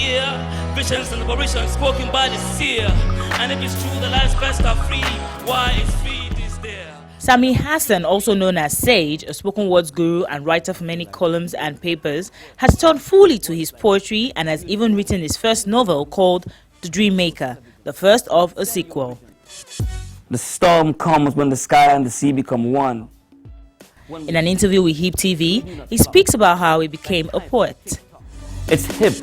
ear. Visions and liberation spoken by the seer. And if it's true the life's best are free, why is freed is there? Sami Hassan, also known as Sage, a spoken words guru and writer for many columns and papers, has turned fully to his poetry and has even written his first novel called The Dream Maker, the first of a sequel. The storm comes when the sky and the sea become one. In an interview with Hip TV, he speaks about how he became a poet. It's hip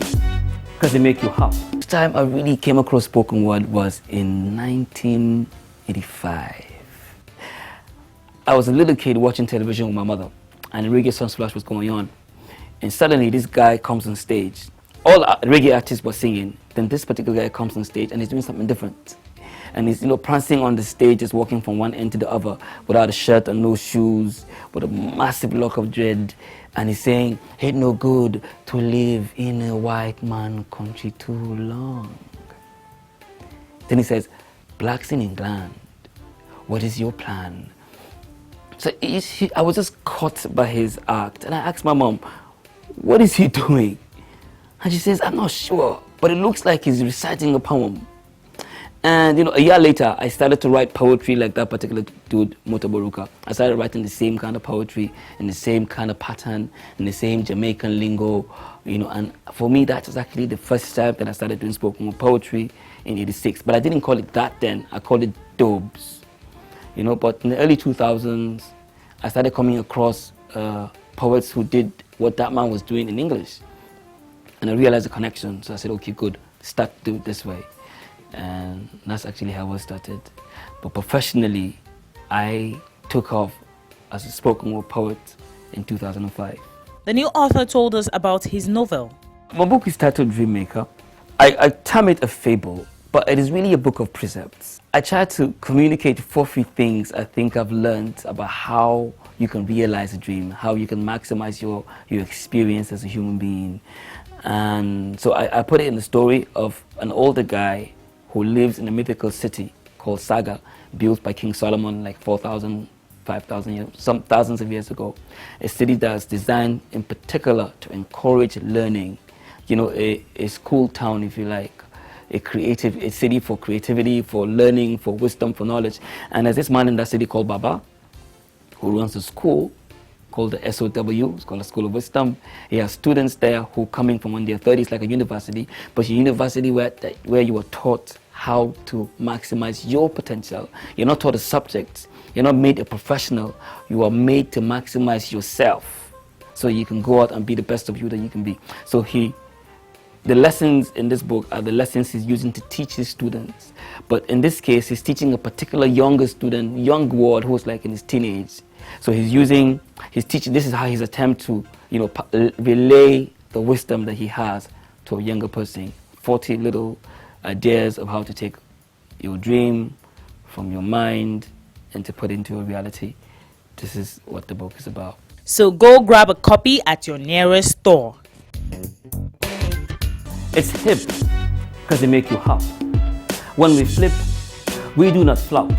because they make you hop. The time I really came across spoken word was in 1985. I was a little kid watching television with my mother, and the Reggae Sunsplash was going on. And suddenly this guy comes on stage. All reggae artists were singing. Then this particular guy comes on stage and he's doing something different. And he's, prancing on the stage, just walking from one end to the other without a shirt and no shoes, with a massive lock of dread. And he's saying, "Ain't no good to live in a white man country too long." Then he says, "Blacks in England, what is your plan?" So I was just caught by his act. And I asked my mom, "What is he doing?" And she says, "I'm not sure, but it looks like he's reciting a poem." And a year later, I started to write poetry like that particular dude, Motabaruka. I started writing the same kind of poetry in the same kind of pattern, in the same Jamaican lingo, and for me that was actually the first time that I started doing spoken word poetry in '86. But I didn't call it that then, I called it Dobes. But in the early 2000s, I started coming across poets who did what that man was doing in English. And I realized the connection, so I said, okay, good, start to do it this way. And that's actually how I started. But professionally, I took off as a spoken word poet in 2005. The new author told us about his novel. My book is titled Dream Maker. I term it a fable, but it is really a book of precepts. I try to communicate 4 things I think I've learned about how you can realize a dream, how you can maximize your experience as a human being. And so I put it in the story of an older guy who lives in a mythical city called Saga, built by King Solomon like 4,000, 5,000 years, some thousands of years ago. A city that's designed in particular to encourage learning. A school town, if you like, a city for creativity, for learning, for wisdom, for knowledge. And there's this man in that city called Baba, who runs a school called the SOW, it's called the School of Wisdom. He has students there who coming from when they're 30s, like a university, but a university where you are taught how to maximize your potential. You're not taught a subject, you're not made a professional, you are made to maximize yourself so you can go out and be the best of you that you can be. So the lessons in this book are the lessons he's using to teach his students. But in this case, he's teaching a particular younger student, young ward, who's like in his teenage. So he's teaching, this is how his attempt to, relay the wisdom that he has to a younger person. 40 little ideas of how to take your dream from your mind and to put it into a reality. This is what the book is about. So go grab a copy at your nearest store. It's hip because they make you hop. When we flip, we do not flop.